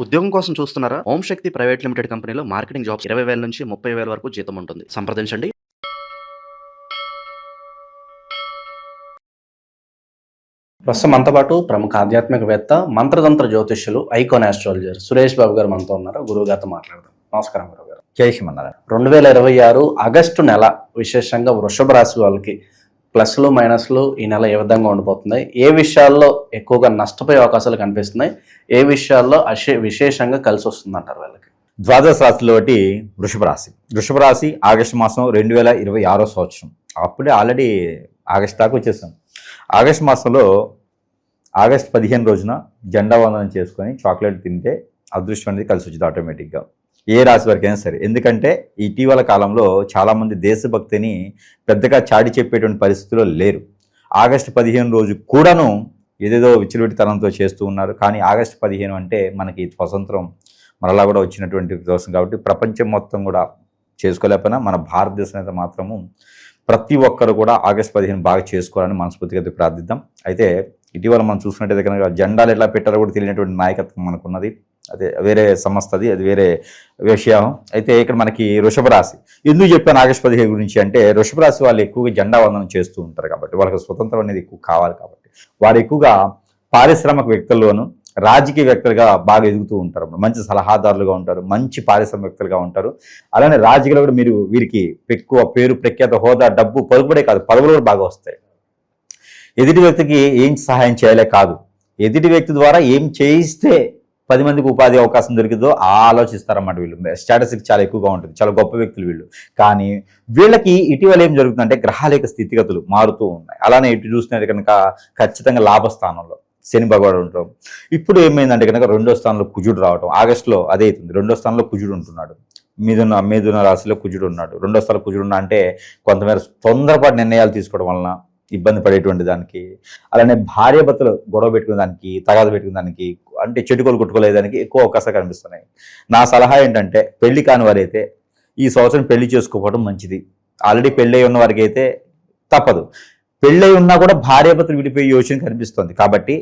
ఉద్యోగం కోసం చూస్తున్నారా? ఓం శక్తి ప్రైవేట్ లిమిటెడ్ కంపెనీలో మార్కెటింగ్ జాబ్స్ 20,000 నుంచి 30,000 వరకు జీతం ఉంటుంది. సంప్రదించండి. ప్రస్తుతం మనతో పాటు ప్రముఖ ఆధ్యాత్మికవేత్త, మంత్రతంత్ర జ్యోతిష్యులు, ఐకాన్ ఆస్ట్రాలజర్ సురేష్ బాబు గారు మనతో ఉన్నారు. గురువు గారితో మాట్లాడదాం. నమస్కారం గురువు గారు. జై శ్రీమన్నారాయణ. 2026 ఆగస్టు నెల విశేషంగా వృషభ రాశి వాళ్ళకి ప్లస్లు మైనస్లు ఈ నెల ఏ విధంగా ఉండిపోతున్నాయి, ఏ విషయాల్లో ఎక్కువగా నష్టపోయే అవకాశాలు కనిపిస్తున్నాయి, ఏ విషయాల్లో విశేషంగా కలిసి వస్తుంది అంటారు వాళ్ళకి? ద్వాదశ రాశిలో ఒకటి వృషభ రాశి. వృషభ రాశి ఆగస్టు మాసం 2026 సంవత్సరం. అప్పుడే ఆల్రెడీ ఆగస్టు దాకా వచ్చేసాం. ఆగస్టు మాసంలో ఆగస్టు 15 రోజున జెండా వందనం చేసుకొని చాక్లెట్ తింటే అదృష్టం అనేది కలిసి వచ్చింది ఆటోమేటిక్గా, ఏ రాశి వరకైనా సరే. ఎందుకంటే ఇటీవల కాలంలో చాలామంది దేశభక్తిని పెద్దగా చాటి చెప్పేటువంటి పరిస్థితుల్లో లేరు. ఆగస్టు 15 రోజు కూడాను ఏదేదో విచ్చలవిడితనంతో చేస్తూ ఉన్నారు. కానీ ఆగస్టు 15 అంటే మనకి స్వతంత్రం మరలా కూడా వచ్చినటువంటి ദിവസം కాబట్టి ప్రపంచం మొత్తం కూడా చేసుకోలేకపోయినా మన భారతదేశం అయితే మాత్రము ప్రతి ఒక్కరు కూడా ఆగస్టు 15 బాగా చేసుకోవాలని మనస్ఫూర్తిగా ప్రార్థిద్దాం. అయితే ఇటీవల మనం చూసుకున్నట్టయితే కనుక జెండాలు ఎట్లా పెట్టారో కూడా తెలియనటువంటి నాయకత్వం మనకున్నది. అదే వేరే సంస్థ, అది వేరే విషయం. అయితే ఇక్కడ మనకి వృషభ రాశి ఎందుకు చెప్పాను ఆగస్టు 15 గురించి అంటే, వృషభ రాశి వాళ్ళు ఎక్కువగా జెండా వందనం చేస్తూ ఉంటారు కాబట్టి, వాళ్ళకి స్వతంత్రం అనేది ఎక్కువ కావాలి కాబట్టి వారు ఎక్కువగా పారిశ్రామిక వ్యక్తుల్లోనూ రాజకీయ వ్యక్తులుగా బాగా ఎదుగుతూ ఉంటారు. మంచి సలహాదారులుగా ఉంటారు, మంచి పారిశ్రామిక వ్యక్తులుగా ఉంటారు. అలానే రాజకీయాలు కూడా వీరికి ఎక్కువ పేరు, ప్రఖ్యాత, హోదా, డబ్బు, పలుకుబడే కాదు, పదవులు కూడా బాగా వస్తాయి. ఎదుటి వ్యక్తికి ఏం సహాయం చేయలే కాదు, ఎదుటి వ్యక్తి ద్వారా ఏం చేయిస్తే 10 మందికి ఉపాధి అవకాశం దొరికిందో ఆలోచిస్తారన్నమాట. వీళ్ళు స్టేటస్కి చాలా ఎక్కువగా ఉంటుంది, చాలా గొప్ప వ్యక్తులు వీళ్ళు. కానీ వీళ్ళకి ఇటీవల ఏం జరుగుతుందంటే గ్రహాల యొక్క స్థితిగతులు మారుతూ ఉన్నాయి. అలానే ఇటు చూసినట్టు కనుక ఖచ్చితంగా లాభస్థానంలో శని భగవాడు ఉండటం. ఇప్పుడు ఏమైందంటే కనుక 2వ స్థానంలో కుజుడు రావటం. ఆగస్టులో అదే అవుతుంది. 2వ స్థానంలో కుజుడు ఉంటున్నాడు. మిథున రాశిలో కుజుడు ఉన్నాడు. 2వ స్థానంలో కుజుడు ఉన్నా అంటే కొంతమేర తొందరపాటు నిర్ణయాలు తీసుకోవడం వలన ఇబ్బంది పడేటువంటి దానికి, అలానే భార్యాభర్తలు గొడవ పెట్టుకునే దానికి, తగాద పెట్టుకునే దానికి, అంటే చెట్టుకోలు కొట్టుకోలేదానికి ఎక్కువ అవకాశాలు కనిపిస్తున్నాయి. నా సలహా ఏంటంటే పెళ్లి కాని వారైతే ఈ సంవత్సరం పెళ్లి చేసుకోవడం మంచిది. ఆల్రెడీ పెళ్ళై ఉన్న వారికి అయితే తప్పదు. పెళ్ళై ఉన్నా కూడా భార్యాభర్తలు విడిపోయే యోచన కనిపిస్తుంది. కాబట్టి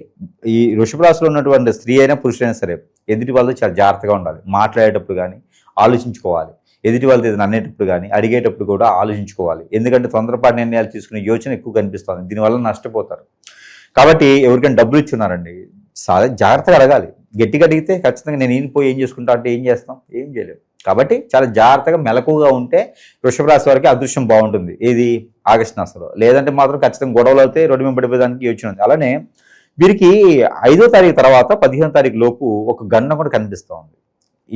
ఈ వృషభ రాశిలో ఉన్నటువంటి స్త్రీ అయినా పురుషులైనా సరే ఎదుటి వాళ్ళతో చాలా జాగ్రత్తగా ఉండాలి. మాట్లాడేటప్పుడు కానీ ఆలోచించుకోవాలి. ఎదుటి వాళ్ళతో ఏదైనా అనేటప్పుడు కానీ అడిగేటప్పుడు కూడా ఆలోచించుకోవాలి. ఎందుకంటే తొందరపాటు నిర్ణయాలు తీసుకునే యోచన ఎక్కువ కనిపిస్తుంది. దీనివల్ల నష్టపోతారు. కాబట్టి ఎవరికైనా డబ్బులు ఇచ్చున్నారండి, జాగ్రత్తగా అడగాలి. గట్టిగా అడిగితే ఖచ్చితంగా నేను ఈయన ఏం చేసుకుంటా అంటే ఏం చేస్తాం, ఏం చేయలేము. కాబట్టి చాలా జాగ్రత్తగా మెలకుగా ఉంటే వృషభ రాశి వారికి అదృష్టం బాగుంటుంది. ఏది ఆగస్టు మాసంలో. లేదంటే మాత్రం ఖచ్చితంగా గొడవలు అయితే రోడ్డు మీద పడిపోయేదానికి యోచన ఉంది. అలానే వీరికి 5వ తారీఖు తర్వాత 15వ తారీఖు లోపు ఒక గండం కూడా కనిపిస్తూ ఉంది.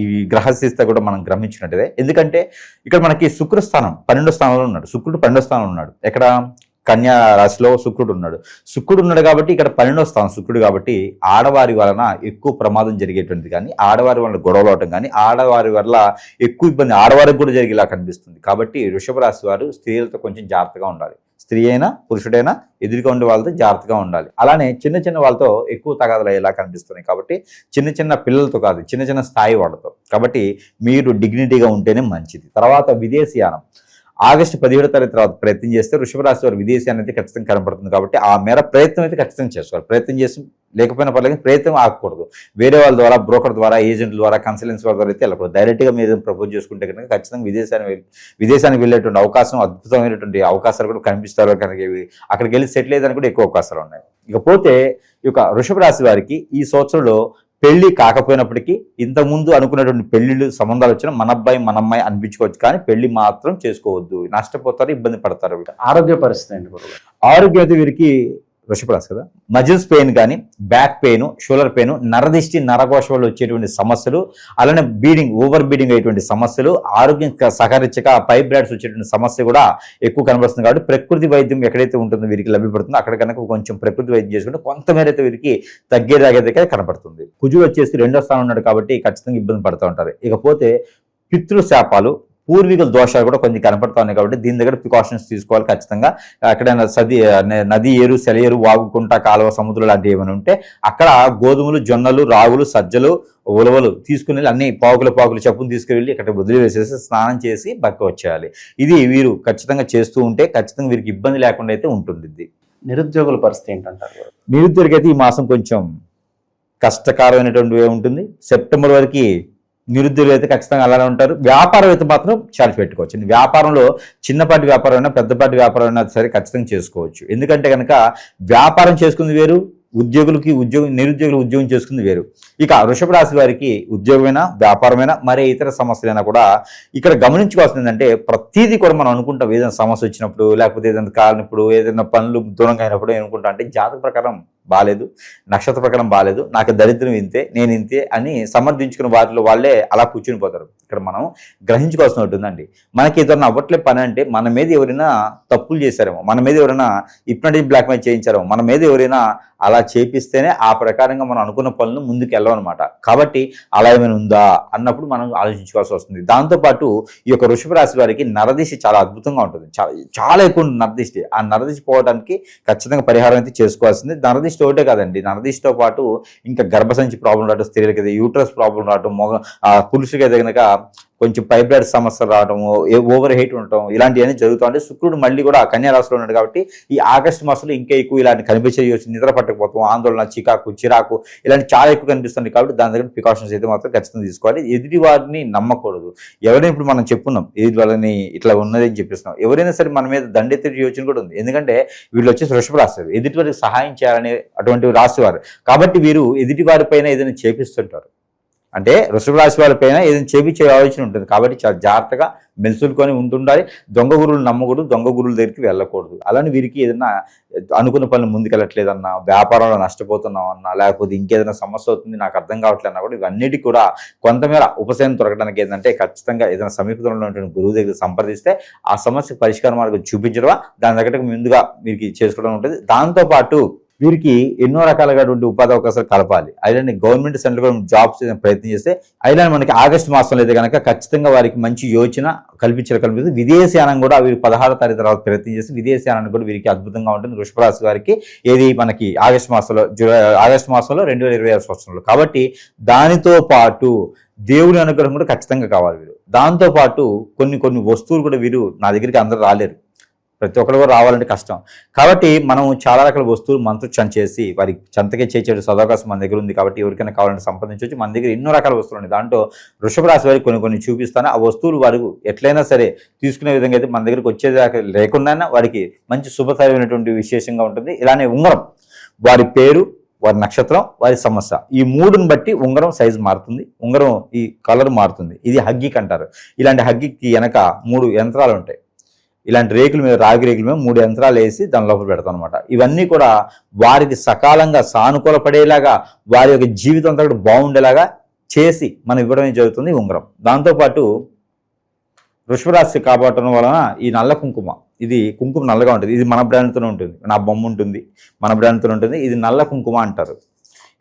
ఈ గ్రహస్థితి కూడా మనం గమనించినట్టుదే. ఎందుకంటే ఇక్కడ మనకి శుక్రస్థానం 12వ స్థానంలో ఉన్నాడు. శుక్రుడు 12వ స్థానంలో ఉన్నాడు. ఎక్కడ? కన్యా రాశిలో శుక్రుడు ఉన్నాడు కాబట్టి ఇక్కడ 12వ స్థానం శుక్రుడు కాబట్టి ఆడవారి వలన ఎక్కువ ప్రమాదం జరిగేటువంటిది కానీ, ఆడవారి వలన గొడవలు అవటం కానీ, ఆడవారి వల్ల ఎక్కువ ఇబ్బంది ఆడవారికి కూడా జరిగేలా కనిపిస్తుంది. కాబట్టి వృషభ రాశి వారు స్త్రీలతో కొంచెం జాగ్రత్తగా ఉండాలి. స్త్రీ అయినా పురుషుడైనా ఎదురుగా ఉండే వాళ్ళతో జాగ్రత్తగా ఉండాలి. అలానే చిన్న వాళ్ళతో ఎక్కువ తగాదలు అయ్యేలా కనిపిస్తున్నాయి. కాబట్టి చిన్న పిల్లలతో కాదు, చిన్న స్థాయి వాళ్ళతో. కాబట్టి మీరు డిగ్నిటీగా ఉంటేనే మంచిది. తర్వాత విదేశీయానం ఆగస్టు 17వ తారీఖు తర్వాత ప్రయత్నం చేస్తే వృషభ రాశి వారు విదేశీయానం అయితే ఖచ్చితంగా కనపడుతుంది. కాబట్టి ఆ మేర ప్రయత్నం అయితే ఖచ్చితంగా చేసుకోవాలి. ప్రయత్నం చేసి లేకపోయినా పర్లేదు, ప్రయత్నం ఆగకూడదు. వేరే వాళ్ళ ద్వారా, బ్రోకర్ ద్వారా, ఏజెంట్ ద్వారా, కన్సల్టెన్సీ ద్వారా అయితే వెళ్ళకూడదు. డైరెక్ట్గా మీరు ప్రపోజ్ చేసుకుంటే కనుక ఖచ్చితంగా విదేశానికి వెళ్ళేటువంటి అవకాశం, అద్భుతమైనటువంటి అవకాశాలు కూడా కనిపిస్తారు. కనుక అక్కడికి వెళ్ళి సెటిల్ అయ్యేదానికి కూడా ఎక్కువ అవకాశాలు ఉన్నాయి. ఇకపోతే ఈ యొక్క వృషభ రాశి వారికి ఈ సంవత్సరంలో పెళ్లి కాకపోయినప్పటికీ ఇంతకుముందు అనుకున్నటువంటి పెళ్లిళ్ళు సంబంధాలు వచ్చినా మన అబ్బాయి మన అమ్మాయి అనిపించుకోవచ్చు, కానీ పెళ్లి మాత్రం చేసుకోవద్దు. నష్టపోతారు, ఇబ్బంది పడతారు. ఆరోగ్య పరిస్థితి అండి గురువు? ఆరోగ్యం అయితే వీరికి వృషభ రాశి కదా, మజిల్స్ పెయిన్ కానీ, బ్యాక్ పెయిన్, షోల్డర్ పెయిన్, నరదిష్టి, నరకోశ వల్ల వచ్చేటువంటి సమస్యలు, అలానే ఓవర్ బీడింగ్ అయ్యేటువంటి సమస్యలు, ఆరోగ్యం సహకరించక ఫైబ్రాయిడ్స్ వచ్చేటువంటి సమస్య కూడా ఎక్కువ కనబడుతుంది. కాబట్టి ప్రకృతి వైద్యం ఎక్కడైతే ఉంటుందో వీరికి లభ్యపడుతుందో అక్కడ కనుక కొంచెం ప్రకృతి వైద్యం చేసుకుంటే కొంతమేర అయితే వీరికి తగ్గేదాగేదైతే కనపడుతుంది. కుజుడు వచ్చేసి 2వ స్థానం ఉన్నాడు కాబట్టి ఖచ్చితంగా ఇబ్బంది పడుతూ ఉంటారు. ఇకపోతే పితృశాపాలు, పూర్వీకుల దోషాలు కూడా కొంచెం కనపడతా ఉన్నాయి. కాబట్టి దీని దగ్గర ప్రికాషన్స్ తీసుకోవాలి ఖచ్చితంగా. ఎక్కడైనా నది, ఏరు, సెలయేరు, వాగుకుంట, కాలువ, సముద్రం లాంటివి ఏమైనా ఉంటే అక్కడ గోధుమలు, జొన్నలు, రాగులు, సజ్జలు, ఉలవలు తీసుకుని అన్ని పాకులు చెప్పులు తీసుకువెళ్ళి ఇక్కడ వదిలివేసేసి స్నానం చేసి పక్క వచ్చేయాలి. ఇది వీరు ఖచ్చితంగా చేస్తూ ఉంటే ఖచ్చితంగా వీరికి ఇబ్బంది లేకుండా అయితే ఉంటుంది. నిరుద్యోగుల పరిస్థితి ఏంటంటారు? నిరుద్యోగికి అయితే ఈ మాసం కొంచెం కష్టకరమైనటువంటి ఉంటుంది. సెప్టెంబర్ వరకు నిరుద్యోగులు అయితే ఖచ్చితంగా అలానే ఉంటారు. వ్యాపారం అయితే మాత్రం చార్జ్ పెట్టుకోవచ్చు. వ్యాపారంలో చిన్నపాటి వ్యాపారం అయినా పెద్దపాటి వ్యాపారం అయినా సరే ఖచ్చితంగా చేసుకోవచ్చు. ఎందుకంటే కనుక వ్యాపారం చేసుకుంది వేరు, నిరుద్యోగులు ఉద్యోగం చేసుకుంది వేరు. ఇక వృషభ రాశి వారికి ఉద్యోగమైనా వ్యాపారమైనా మరే ఇతర సమస్యలైనా కూడా ఇక్కడ గమనించుకోవాల్సింది ఏంటంటే ప్రతిదీ కూడా మనం అనుకుంటాం. ఏదైనా సమస్య వచ్చినప్పుడు, లేకపోతే ఏదైనా కాలినప్పుడు, ఏదైనా పనులు దూరంగా అయినప్పుడు ఏమనుకుంటాం అంటే జాతక ప్రకారం బాలేదు, నక్షత్ర ప్రకారం బాలేదు, నాకు దరిద్రం ఇంతే, నేను ఇంతే అని సమర్థించుకున్న వారిలో వాళ్ళే అలా కూర్చుని పోతారు. ఇక్కడ మనం గ్రహించుకోవాల్సిన ఉంటుందండి. మనకి ఏదైనా అవ్వట్లే పని అంటే మన మీద ఎవరైనా తప్పులు చేశారేమో, మన మీద ఎవరైనా హిప్నోటిక్ బ్లాక్మెయిల్ చేయించారేమో, మన మీద ఎవరైనా అలా చేపిస్తేనే ఆ ప్రకారంగా మనం అనుకున్న పనులను ముందుకు వెళ్ళమన్నమాట. కాబట్టి అలా ఏమైనా ఉందా అన్నప్పుడు మనం ఆలోచించుకోవాల్సి వస్తుంది. దాంతోపాటు ఈ యొక్క వృషభ రాశి వారికి నరదిశి చాలా అద్భుతంగా ఉంటుంది. చాలా ఎక్కువ నరదిష్టి. ఆ నరదిష్టి పోవడానికి ఖచ్చితంగా పరిహారం అయితే చేసుకోవాల్సింది. నరదిష్టి ఒకటే కాదండి, నరదిష్టితో పాటు ఇంకా గర్భసంచి ప్రాబ్లం రావడం, స్త్రీలకి అయితే యూట్రస్ ప్రాబ్లం రావడం, పురుషులకి అయితే కనుక కొంచెం పైబ్లడ్ సమస్యలు రావడము, ఓవర్ హీట్ ఉండటం, ఇలాంటివన్నీ జరుగుతూ ఉంటే శుక్రుడు మళ్ళీ కూడా కన్యా రాశిలో ఉన్నాడు. కాబట్టి ఈ ఆగస్టు మాసంలో ఇంకా ఎక్కువ ఇలాంటి కనిపించే నిద్ర పట్టకపోతాం, ఆందోళన, చిరాకు ఇలాంటి చాలా ఎక్కువ కనిపిస్తుంది. కాబట్టి దాని దగ్గర ప్రికాషన్స్ అయితే మాత్రం ఖచ్చితంగా తీసుకోవాలి. ఎదుటి వారిని నమ్మకూడదు. ఎవరైనా ఇప్పుడు మనం చెప్పున్నాం ఎదుటి వాళ్ళని ఇట్లా ఉన్నది అని చెప్పిస్తున్నాం, ఎవరైనా సరే మన మీద దండెత్తి యోచన కూడా ఉంది. ఎందుకంటే వీళ్ళు వచ్చేసి వృషభ రాశి, ఎదుటి వారికి సహాయం చేయాలనే అటువంటి రాశివారు. కాబట్టి వీరు ఎదుటి వారి పైన ఏదైనా చేపిస్తుంటారు. అంటే వృషభ రాశి వాళ్ళ పైన ఏదైనా చేపించే ఆలోచన ఉంటుంది. కాబట్టి చాలా జాగ్రత్తగా మెలుసుకొని ఉంటుండాలి. దొంగ గురువులు నమ్మకూడదు, దొంగ గురువుల దగ్గరికి వెళ్ళకూడదు. అలానే వీరికి ఏదైనా అనుకున్న పనులు ముందుకెళ్ళట్లేదన్నా, వ్యాపారంలో నష్టపోతున్నాం అన్నా, లేకపోతే ఇంకేదైనా సమస్య అవుతుంది నాకు అర్థం కావట్లేదన్నా కూడా ఇవన్నిటికీ కూడా కొంతమేర ఉపశమనం దొరకడానికి ఏంటంటే ఖచ్చితంగా ఏదైనా సమీపంలో ఉన్నటువంటి గురువు దగ్గర సంప్రదిస్తే ఆ సమస్యకు పరిష్కార మార్గం చూపించడమా, దాని దగ్గర ముందుగా వీరికి చేసుకోవడం ఉంటుంది. దాంతోపాటు వీరికి ఎన్నో రకాలైనటువంటి ఉపాధి అవకాశాలు కలపాలి. అలానే గవర్నమెంట్ సెంట్రల్ గవర్నమెంట్ జాబ్స్ ప్రయత్నం చేస్తే అలానే మనకి ఆగస్టు మాసంలో అయితే కనుక ఖచ్చితంగా వారికి మంచి యోచన కల్పిస్తుంది. విదేశీయానం కూడా వీరు 16వ తారీఖు తర్వాత ప్రయత్నం చేసి విదేశీయానం కూడా వీరికి అద్భుతంగా ఉంటుంది. వృషభ రాశి వారికి ఏది మనకి ఆగస్టు మాసంలో 2026 సంవత్సరంలో. కాబట్టి దానితో పాటు దేవుని అనుగ్రహం కూడా ఖచ్చితంగా కావాలి వీరు. దాంతోపాటు కొన్ని వస్తువులు కూడా వీరు నా దగ్గరికి అందరూ రాలేరు, ప్రతి ఒక్కరు కూడా రావాలంటే కష్టం. కాబట్టి మనం చాలా రకాల వస్తువులు మంత్రోచ్చారణ చేసి వారికి చెంతకే చేసేడు సదవకాశం మన దగ్గర ఉంది. కాబట్టి ఎవరికైనా కావాలంటే సంపాదించవచ్చు. మన దగ్గర ఎన్నో రకాల వస్తువులు ఉన్నాయి. దాంట్లో వృషభ రాశి వారికి కొన్ని చూపిస్తాను. ఆ వస్తువులు వారు ఎట్లయినా సరే తీసుకునే విధంగా అయితే మన దగ్గరికి వచ్చేదాకా లేకుండా వారికి మంచి శుభకరమైనటువంటి విశేషంగా ఉంటుంది. ఇలానే ఉంగరం, వారి పేరు, వారి నక్షత్రం, వారి సమస్య, ఈ మూడుని బట్టి ఉంగరం సైజు మారుతుంది, ఉంగరం ఈ కలర్ మారుతుంది. ఇది హగ్గిక్ అంటారు. ఇలాంటి హగ్గికి వెనక 3 యంత్రాలు ఉంటాయి. ఇలాంటి రేకుల మీద, రాగి రేకుల మీద 3 యంత్రాలు వేసి దాని లోపల పెడతాం అనమాట. ఇవన్నీ కూడా వారికి సకాలంగా సానుకూల పడేలాగా, వారి యొక్క జీవితం అంతా కూడా బాగుండేలాగా చేసి మనం ఇవ్వడమే జరుగుతుంది ఉంగరం. దాంతోపాటు వృషభ రాశి కాపాడటం వలన ఈ నల్ల కుంకుమ, ఇది కుంకుమ నల్లగా ఉంటుంది. ఇది మన బ్రాండ్తోనే ఉంటుంది. నా బొమ్మ ఉంటుంది, మన బ్రాండ్తోనే ఉంటుంది. ఇది నల్ల కుంకుమ అంటారు.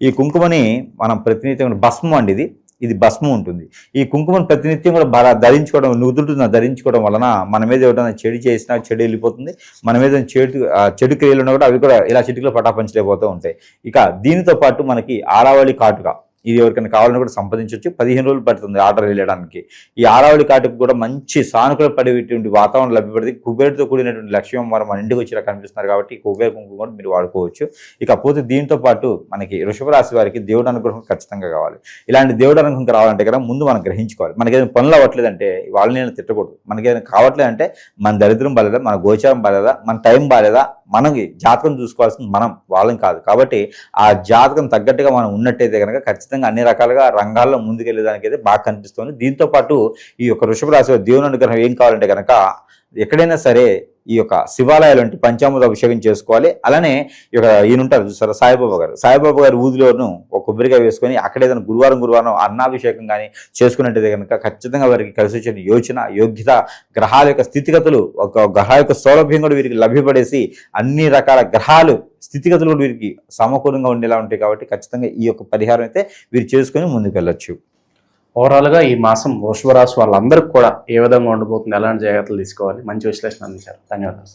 ఈ కుంకుమని మనం ప్రతినిత్యం భస్మం అండి, ఇది భస్మం ఉంటుంది. ఈ కుంకుమను ప్రతినిత్యం కూడా ధరించుకోవడం, నుదుటిన ధరించుకోవడం వలన మన మీద ఎవరైనా చెడు చేసినా చెడు వెళ్ళిపోతుంది. మన మీద చెడు క్రియలు ఉన్నా కూడా అవి కూడా ఇలా చిటికలో పటాపంచలేకపోతూ ఉంటాయి. ఇక దీనితో పాటు మనకి ఆరావళి కాటుక, ఇది ఎవరికైనా కావాలని కూడా సంపాదించవచ్చు. 15 రోజులు పడుతుంది ఆర్డర్ వెళ్ళడానికి. ఈ ఆరావళి కాటుకు కూడా మంచి సానుకూల పడేటువంటి వాతావరణం లభ్యపడింది. కుబేరుతో కూడినటువంటి లక్ష్యం వారు మన ఇంటికి వచ్చేలా కనిపిస్తున్నారు. కాబట్టి కుబేర కుంకుమ కూడా మీరు వాడుకోవచ్చు. ఇకపోతే దీంతో పాటు మనకి వృషభ రాశి వారికి దేవుడు అనుగ్రహం ఖచ్చితంగా కావాలి. ఇలాంటి దేవుడు అనుగ్రహం రావాలంటే కదా ముందు మనం గ్రహించుకోవాలి. మనకేదైనా పనులు అవ్వట్లేదంటే వాళ్ళని నేను తిట్టకూడదు. మనకేదైనా కావట్లేదంటే మన దరిద్రం బాలేదా, మన గోచారం బాలేదా, మన టైం బాలేదా, మనకి జాతకం చూసుకోవాల్సింది మనం, వాళ్ళని కాదు. కాబట్టి ఆ జాతకం తగ్గట్టుగా మనం ఉన్నట్టయితే కనుక ఖచ్చితంగా అన్ని రకాలుగా రంగాల్లో ముందుకెళ్ళేదానికి అయితే బాగా కనిపిస్తుంది. దీంతో పాటు ఈ యొక్క వృషభ రాశి దేవుని అనుగ్రహం ఏం కావాలంటే కనుక ఎక్కడైనా సరే ఈ యొక్క శివాలయాలు అంటే పంచామృత అభిషేకం చేసుకోవాలి. అలానే ఈ యొక్క ఈయన ఉంటారు చూసారా సాయిబాబా గారు ఊదిలోను ఒక కొబ్బరికాయ వేసుకొని అక్కడ ఏదైనా గురువారం అన్నాభిషేకం కానీ చేసుకున్నట్టయితే కనుక ఖచ్చితంగా వారికి కలిసి వచ్చిన యోచన, యోగ్యత, గ్రహాల యొక్క స్థితిగతులు, ఒక గ్రహ యొక్క సౌలభ్యం కూడా వీరికి లభ్యపడేసి అన్ని రకాల గ్రహాలు స్థితిగతులు కూడా వీరికి సమకూలంగా ఉండేలా ఉంటాయి. కాబట్టి ఖచ్చితంగా ఈ యొక్క పరిహారం అయితే వీరు చేసుకొని ముందుకు వెళ్ళొచ్చు. ఓవరాల్గా ఈ మాసం వృషభ రాశి వాళ్ళందరికీ కూడా ఏ విధంగా ఉండబోతుంది, ఎలాంటి జాగ్రత్తలు తీసుకోవాలి, మంచి విశ్లేషణ అందించారు. ధన్యవాదాలు.